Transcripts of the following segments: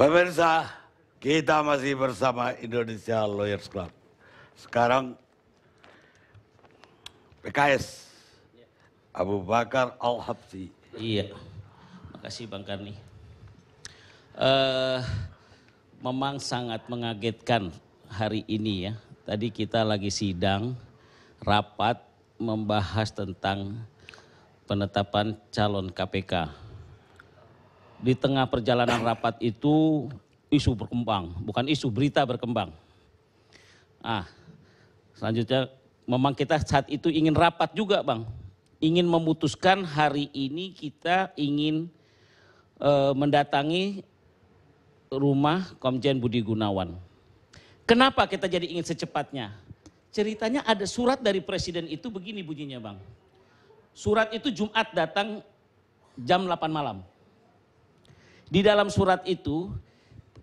Pemirsa, kita masih bersama Indonesia Lawyers Club. Sekarang PKS Abu Bakar Al-Habsyi. Iya, makasih Bang Karni. Memang sangat mengagetkan hari ini ya. Tadi kita lagi sidang, rapat membahas tentang penetapan calon KPK. Di tengah perjalanan rapat itu isu berkembang, bukan isu, berita berkembang. Selanjutnya memang kita saat itu ingin rapat juga Bang. Ingin memutuskan hari ini kita ingin mendatangi rumah Komjen Budi Gunawan. Kenapa kita jadi ingin secepatnya? Ceritanya ada surat dari Presiden itu begini bunyinya Bang. Surat itu Jumat datang jam 8 malam. Di dalam surat itu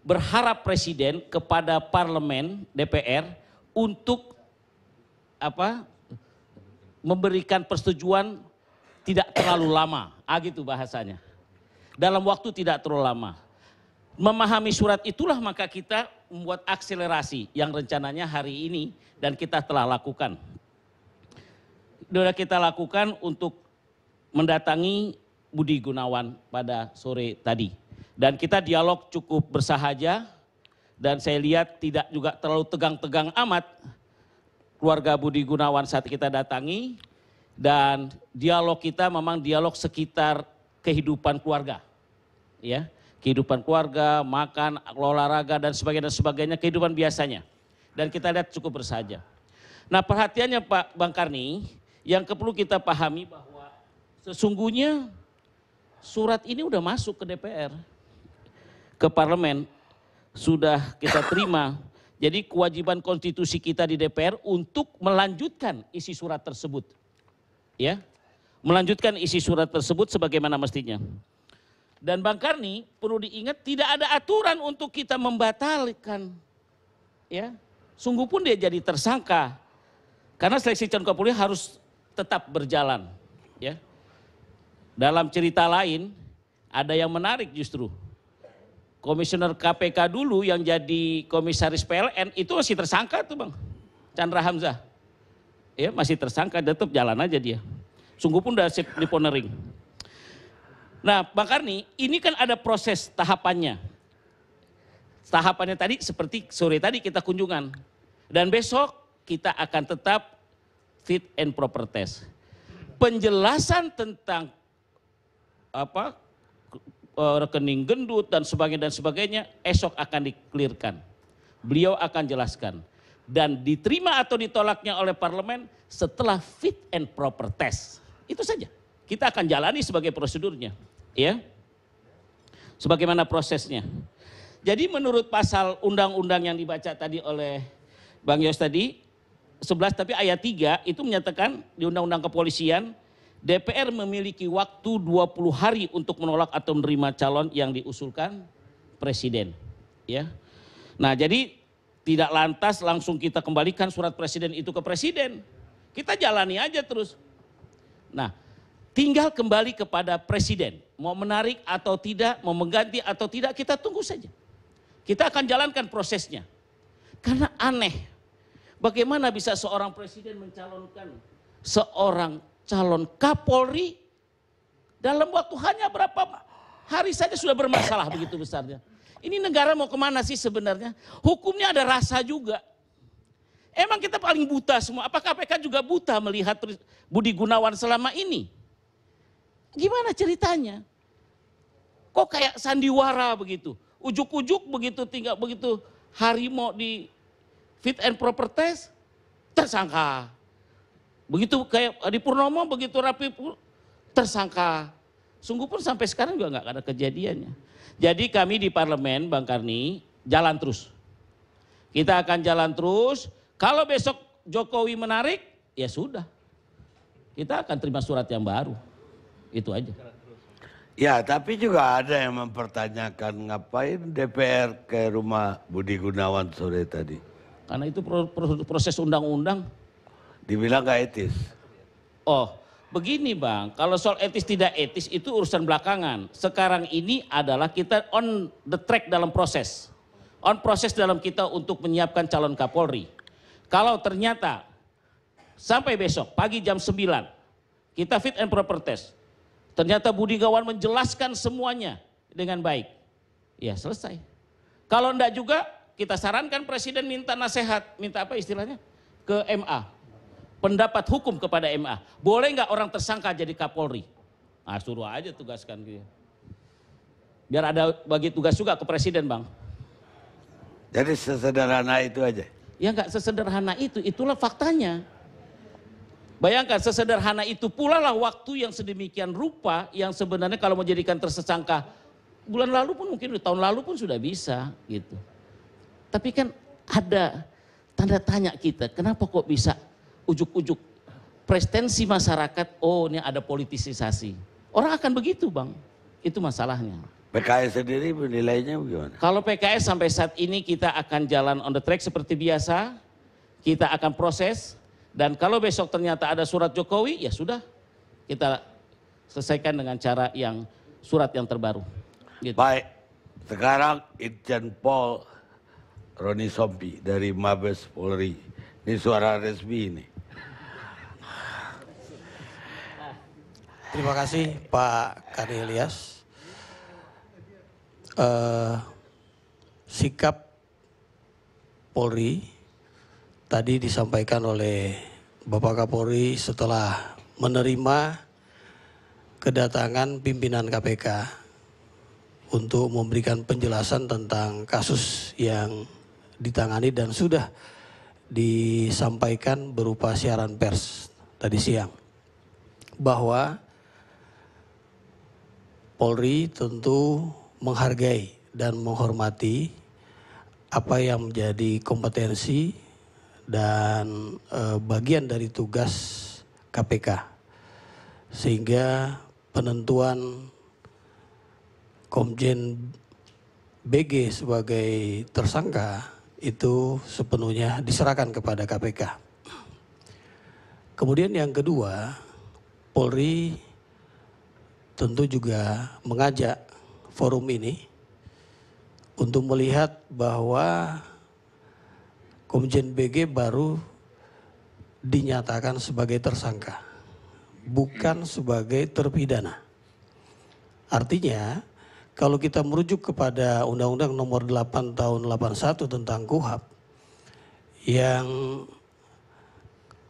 berharap Presiden kepada Parlemen DPR untuk memberikan persetujuan tidak terlalu lama, gitu bahasanya. Dalam waktu tidak terlalu lama. Memahami surat itulah maka kita membuat akselerasi yang rencananya hari ini dan kita telah lakukan. Sudah kita lakukan untuk mendatangi Budi Gunawan pada sore tadi. Dan kita dialog cukup bersahaja dan saya lihat tidak juga terlalu tegang-tegang amat keluarga Budi Gunawan saat kita datangi. Dan dialog kita memang dialog sekitar kehidupan keluarga. Ya, kehidupan keluarga, makan, olahraga dan sebagainya, kehidupan biasanya. Dan kita lihat cukup bersahaja. Nah perhatiannya Pak Bang Karni, yang perlu kita pahami bahwa sesungguhnya surat ini udah masuk ke DPR. Ke parlemen sudah kita terima. Jadi kewajiban konstitusi kita di DPR untuk melanjutkan isi surat tersebut. Ya. Melanjutkan isi surat tersebut sebagaimana mestinya. Dan Bang Karni perlu diingat tidak ada aturan untuk kita membatalkan. Ya. Sungguh pun dia jadi tersangka. Karena seleksi calon Kapolri harus tetap berjalan. Ya. Dalam cerita lain ada yang menarik justru. Komisioner KPK dulu yang jadi komisaris PLN itu masih tersangka tuh Bang. Chandra Hamzah. Ya masih tersangka, tetap jalan aja dia. Sungguh pun udah di ponering. Nah Bang Karni ini kan ada proses tahapannya. Tahapannya tadi seperti sore tadi kita kunjungan. Dan besok kita akan tetap fit and proper test. Penjelasan tentang rekening gendut dan sebagainya esok akan dikelirkan. Beliau akan jelaskan dan diterima atau ditolaknya oleh parlemen setelah fit and proper test. Itu saja. Kita akan jalani sebagai prosedurnya, ya. Sebagaimana prosesnya. Jadi menurut pasal undang-undang yang dibaca tadi oleh Bang Yos tadi 11 tapi ayat 3 itu menyatakan di undang-undang kepolisian DPR memiliki waktu 20 hari untuk menolak atau menerima calon yang diusulkan Presiden. Ya. Nah jadi tidak lantas langsung kita kembalikan surat Presiden itu ke Presiden. Kita jalani aja terus. Nah tinggal kembali kepada Presiden. Mau menarik atau tidak, mau mengganti atau tidak kita tunggu saja. Kita akan jalankan prosesnya. Karena aneh. Bagaimana bisa seorang Presiden mencalonkan seorang calon Kapolri dalam waktu hanya berapa hari saja sudah bermasalah begitu besarnya. Ini negara mau kemana sih sebenarnya? Hukumnya ada rasa juga. Emang kita paling buta semua. Apakah KPK juga buta melihat Budi Gunawan selama ini? Gimana ceritanya? Kok kayak sandiwara begitu? Ujuk-ujuk begitu tinggal begitu harimau di fit and proper test tersangka. Begitu kayak Adi Purnomo begitu rapi tersangka. Sungguh pun sampai sekarang juga nggak ada kejadiannya. Jadi kami di parlemen Bang Karni jalan terus. Kita akan jalan terus. Kalau besok Jokowi menarik ya sudah. Kita akan terima surat yang baru. Itu aja. Ya, tapi juga ada yang mempertanyakan ngapain DPR ke rumah Budi Gunawan sore tadi. Karena itu proses undang-undang. Dibilang gak etis. Oh, begini Bang, kalau soal etis tidak etis itu urusan belakangan. Sekarang ini adalah kita on the track dalam proses. On proses dalam kita untuk menyiapkan calon Kapolri. Kalau ternyata sampai besok pagi jam 9 kita fit and proper test. Ternyata Budi Gunawan menjelaskan semuanya dengan baik. Ya selesai. Kalau enggak juga kita sarankan Presiden minta nasihat, minta apa istilahnya? Ke MA. Pendapat hukum kepada MA. Boleh nggak orang tersangka jadi Kapolri? Nah suruh aja tugaskan dia. Biar ada bagi tugas juga ke Presiden Bang. Jadi sesederhana itu aja. Ya nggak sesederhana itu, itulah faktanya. Bayangkan sesederhana itu pula lah waktu yang sedemikian rupa yang sebenarnya kalau mau jadikan tersangka bulan lalu pun mungkin tahun lalu pun sudah bisa gitu. Tapi kan ada tanda tanya kita, kenapa kok bisa ujuk-ujuk prestensi masyarakat, oh ini ada politisasi. Orang akan begitu Bang, itu masalahnya. PKS sendiri menilainya bagaimana? Kalau PKS sampai saat ini kita akan jalan on the track seperti biasa, kita akan proses. Dan kalau besok ternyata ada surat Jokowi, ya sudah kita selesaikan dengan cara yang surat yang terbaru. Gitu. Baik, sekarang Irjen Pol Roni Sompi dari Mabes Polri. Ini suara resmi ini. Terima kasih Pak Kani Ilyas. Sikap Polri tadi disampaikan oleh Bapak Kapolri setelah menerima kedatangan pimpinan KPK untuk memberikan penjelasan tentang kasus yang ditangani dan sudah disampaikan berupa siaran pers tadi siang. Bahwa Polri tentu menghargai dan menghormati apa yang menjadi kompetensi dan bagian dari tugas KPK. Sehingga penentuan Komjen BG sebagai tersangka itu sepenuhnya diserahkan kepada KPK. Kemudian yang kedua, Polri tentu juga mengajak forum ini untuk melihat bahwa Komjen BG baru dinyatakan sebagai tersangka, bukan sebagai terpidana. Artinya, kalau kita merujuk kepada Undang-Undang Nomor 8 Tahun 81 tentang KUHP, yang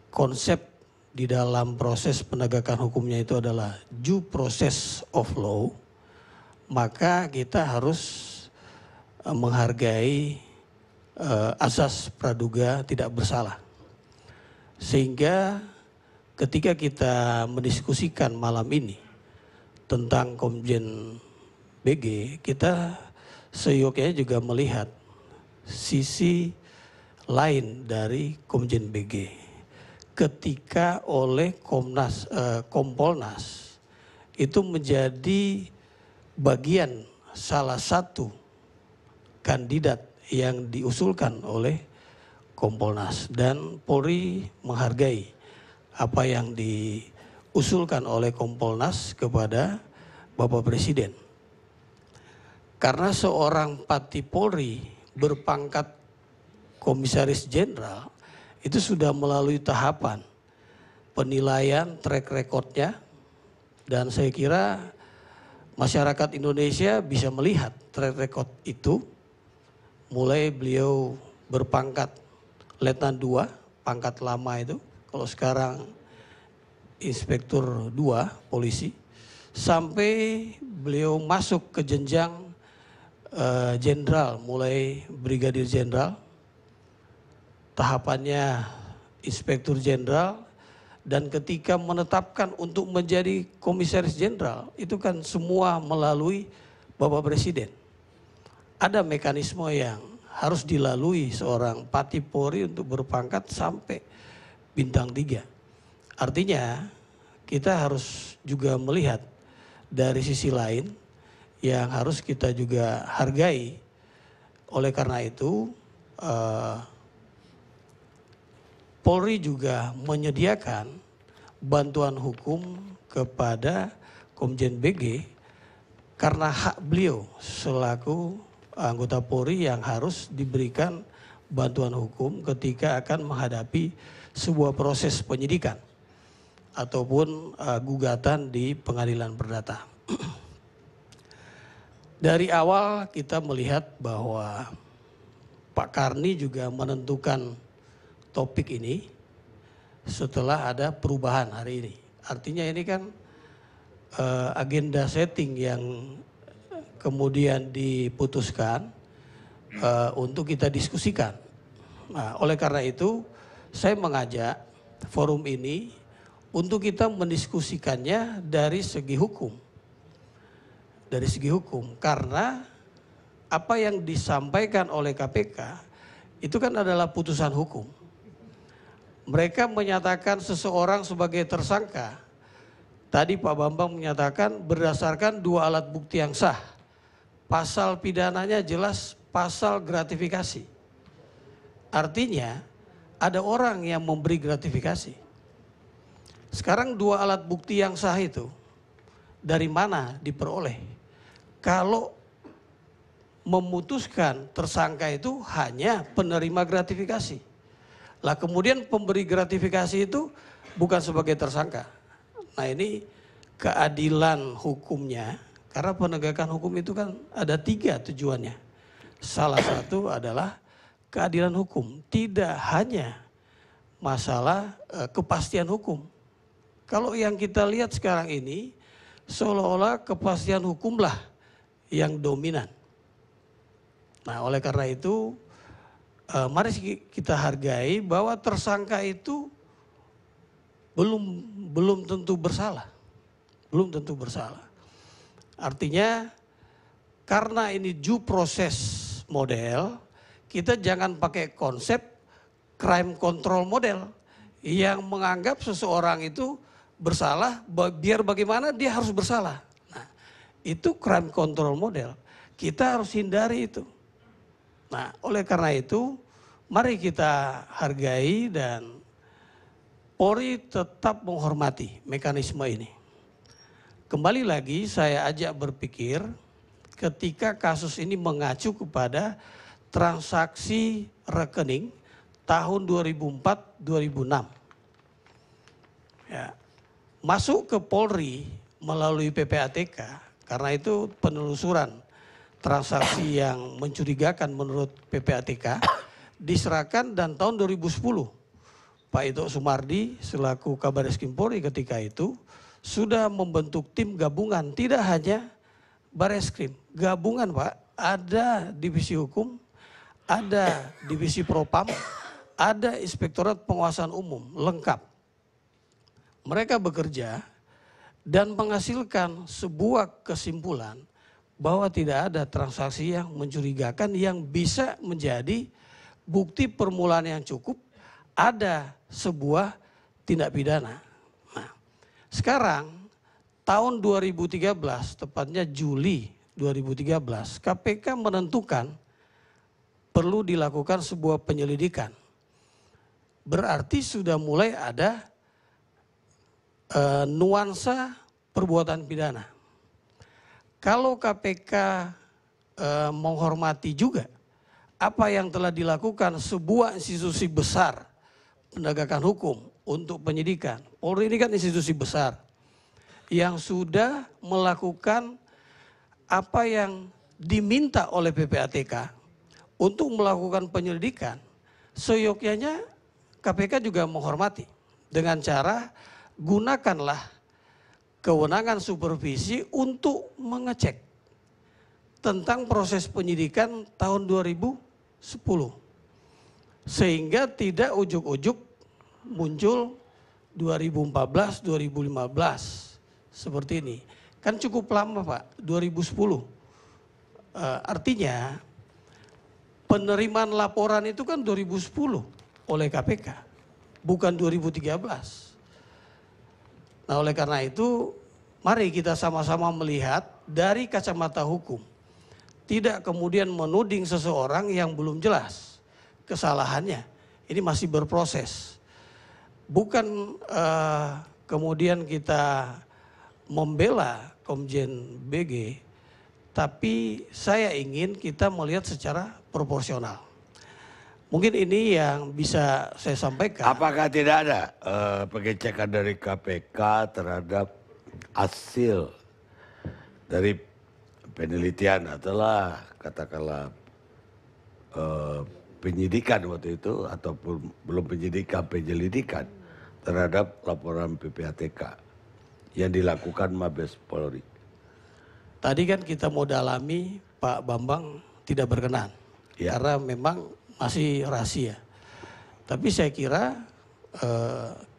konsep di dalam proses penegakan hukumnya itu adalah due process of law, maka kita harus menghargai asas praduga tidak bersalah. Sehingga ketika kita mendiskusikan malam ini tentang Komjen BG, kita seyogyanya juga melihat sisi lain dari Komjen BG. Ketika oleh Kompolnas itu menjadi bagian salah satu kandidat yang diusulkan oleh Kompolnas, dan Polri menghargai apa yang diusulkan oleh Kompolnas kepada Bapak Presiden. Karena seorang Pati Polri berpangkat Komisaris Jenderal itu sudah melalui tahapan penilaian track recordnya, dan saya kira masyarakat Indonesia bisa melihat track record itu. Mulai beliau berpangkat Letnan 2, pangkat lama itu, kalau sekarang Inspektur 2 polisi, sampai beliau masuk ke jenjang jenderal, mulai Brigadir Jenderal, tahapannya Inspektur Jenderal, dan ketika menetapkan untuk menjadi Komisaris Jenderal, itu kan semua melalui Bapak Presiden. Ada mekanisme yang harus dilalui seorang Pati Polri untuk berpangkat sampai bintang 3. Artinya kita harus juga melihat dari sisi lain yang harus kita juga hargai. Oleh karena itu Polri juga menyediakan bantuan hukum kepada Komjen BG karena hak beliau selaku anggota Polri yang harus diberikan bantuan hukum ketika akan menghadapi sebuah proses penyidikan ataupun gugatan di pengadilan perdata. Dari awal kita melihat bahwa Pak Karni juga menentukan topik ini setelah ada perubahan hari ini. Artinya ini kan agenda setting yang kemudian diputuskan untuk kita diskusikan. Nah, oleh karena itu saya mengajak forum ini untuk kita mendiskusikannya dari segi hukum. Dari segi hukum, karena apa yang disampaikan oleh KPK itu kan adalah putusan hukum. Mereka menyatakan seseorang sebagai tersangka. Tadi Pak Bambang menyatakan berdasarkan 2 alat bukti yang sah. Pasal pidananya jelas pasal gratifikasi. Artinya ada orang yang memberi gratifikasi. Sekarang 2 alat bukti yang sah itu dari mana diperoleh? Kalau memutuskan tersangka itu hanya penerima gratifikasi. Lah kemudian pemberi gratifikasi itu bukan sebagai tersangka. Nah ini keadilan hukumnya, karena penegakan hukum itu kan ada 3 tujuannya. Salah satu adalah keadilan hukum, tidak hanya masalah kepastian hukum. Kalau yang kita lihat sekarang ini seolah-olah kepastian hukumlah yang dominan. Nah oleh karena itu mari kita hargai bahwa tersangka itu belum tentu bersalah. Belum tentu bersalah. Artinya karena ini due process model, kita jangan pakai konsep crime control model yang menganggap seseorang itu bersalah, biar bagaimana dia harus bersalah. Nah, itu crime control model. Kita harus hindari itu. Nah, oleh karena itu, mari kita hargai dan Polri tetap menghormati mekanisme ini. Kembali lagi saya ajak berpikir ketika kasus ini mengacu kepada transaksi rekening tahun 2004-2006. Ya. Masuk ke Polri melalui PPATK, karena itu penelusuran transaksi yang mencurigakan menurut PPATK, diserahkan dan tahun 2010 Pak Ito Sumardi selaku Kabar Eskrim Polri ketika itu sudah membentuk tim gabungan, tidak hanya Bareskrim, gabungan Pak, ada divisi hukum, ada divisi propam, ada inspektorat penguasaan umum, lengkap. Mereka bekerja dan menghasilkan sebuah kesimpulan bahwa tidak ada transaksi yang mencurigakan yang bisa menjadi bukti permulaan yang cukup ada sebuah tindak pidana. Nah, sekarang tahun 2013, tepatnya Juli 2013, KPK menentukan perlu dilakukan sebuah penyelidikan. Berarti sudah mulai ada nuansa perbuatan pidana. Kalau KPK menghormati juga apa yang telah dilakukan sebuah institusi besar penegakan hukum untuk penyidikan. Polri ini kan institusi besar yang sudah melakukan apa yang diminta oleh PPATK untuk melakukan penyelidikan. Seyogyanya KPK juga menghormati dengan cara gunakanlah kewenangan supervisi untuk mengecek tentang proses penyidikan tahun 2010. Sehingga tidak ujuk-ujuk muncul 2014, 2015 seperti ini. Kan cukup lama Pak, 2010. Artinya penerimaan laporan itu kan 2010 oleh KPK, bukan 2013. Nah oleh karena itu mari kita sama-sama melihat dari kacamata hukum. Tidak kemudian menuding seseorang yang belum jelas kesalahannya. Ini masih berproses. Bukan kemudian kita membela Komjen BG, tapi saya ingin kita melihat secara proporsional. Mungkin ini yang bisa saya sampaikan. Apakah tidak ada pengecekan dari KPK terhadap hasil dari penelitian adalah katakanlah penyidikan waktu itu ataupun belum penyidikan, penyelidikan terhadap laporan PPATK yang dilakukan Mabes Polri? Tadi kan kita mau dalami, Pak Bambang tidak berkenan Ya. karena memang masih rahasia. Tapi saya kira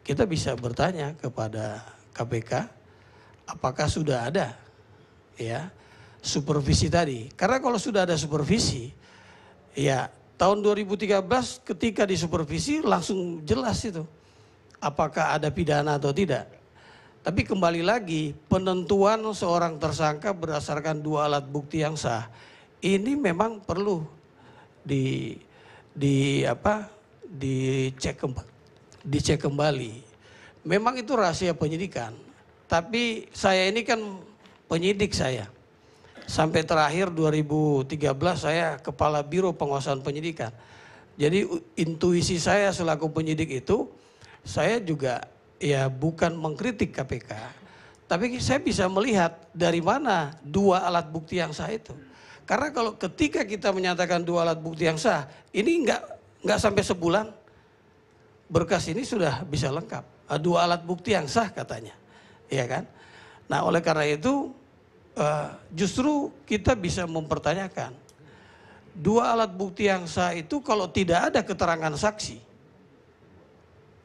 kita bisa bertanya kepada KPK apakah sudah ada ya supervisi tadi. Karena kalau sudah ada supervisi, ya tahun 2013 ketika disupervisi langsung jelas itu apakah ada pidana atau tidak. Tapi kembali lagi penentuan seorang tersangka berdasarkan 2 alat bukti yang sah ini memang perlu dicek kembali. Memang itu rahasia penyidikan. Tapi saya ini kan penyidik saya. Sampai terakhir 2013 saya kepala Biro Pengawasan Penyidikan. Jadi intuisi saya selaku penyidik itu, saya juga ya bukan mengkritik KPK. Tapi saya bisa melihat dari mana 2 alat bukti yang sah itu. Karena kalau ketika kita menyatakan 2 alat bukti yang sah, ini nggak sampai sebulan berkas ini sudah bisa lengkap. 2 alat bukti yang sah katanya, ya kan? Nah oleh karena itu justru kita bisa mempertanyakan 2 alat bukti yang sah itu kalau tidak ada keterangan saksi,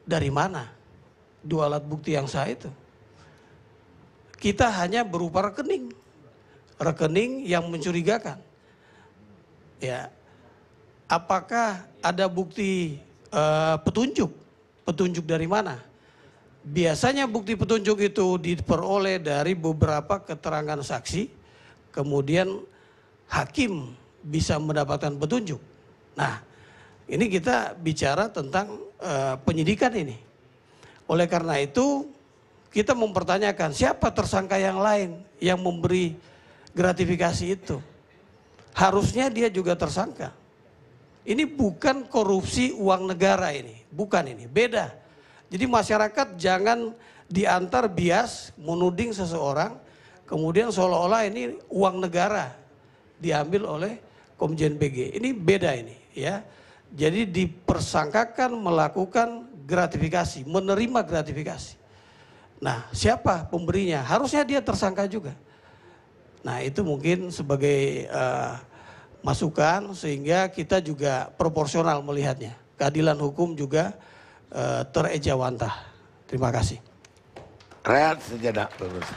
dari mana 2 alat bukti yang sah itu? Kita hanya berupa rekening yang mencurigakan. Ya, apakah ada bukti petunjuk dari mana? Biasanya bukti petunjuk itu diperoleh dari beberapa keterangan saksi, kemudian hakim bisa mendapatkan petunjuk. Nah, ini kita bicara tentang penyidikan ini. Oleh karena itu, kita mempertanyakan siapa tersangka yang lain yang memberi gratifikasi itu. Harusnya dia juga tersangka. Ini bukan korupsi uang negara ini, bukan ini, beda. Jadi masyarakat jangan diantar bias menuding seseorang, kemudian seolah-olah ini uang negara diambil oleh Komjen BG. Ini beda ini ya. Jadi dipersangkakan melakukan gratifikasi, menerima gratifikasi. Nah siapa pemberinya? Harusnya dia tersangka juga. Nah itu mungkin sebagai masukan sehingga kita juga proporsional melihatnya. Keadilan hukum juga terejawantah. Terima kasih. Rehat sejenak, pemirsa.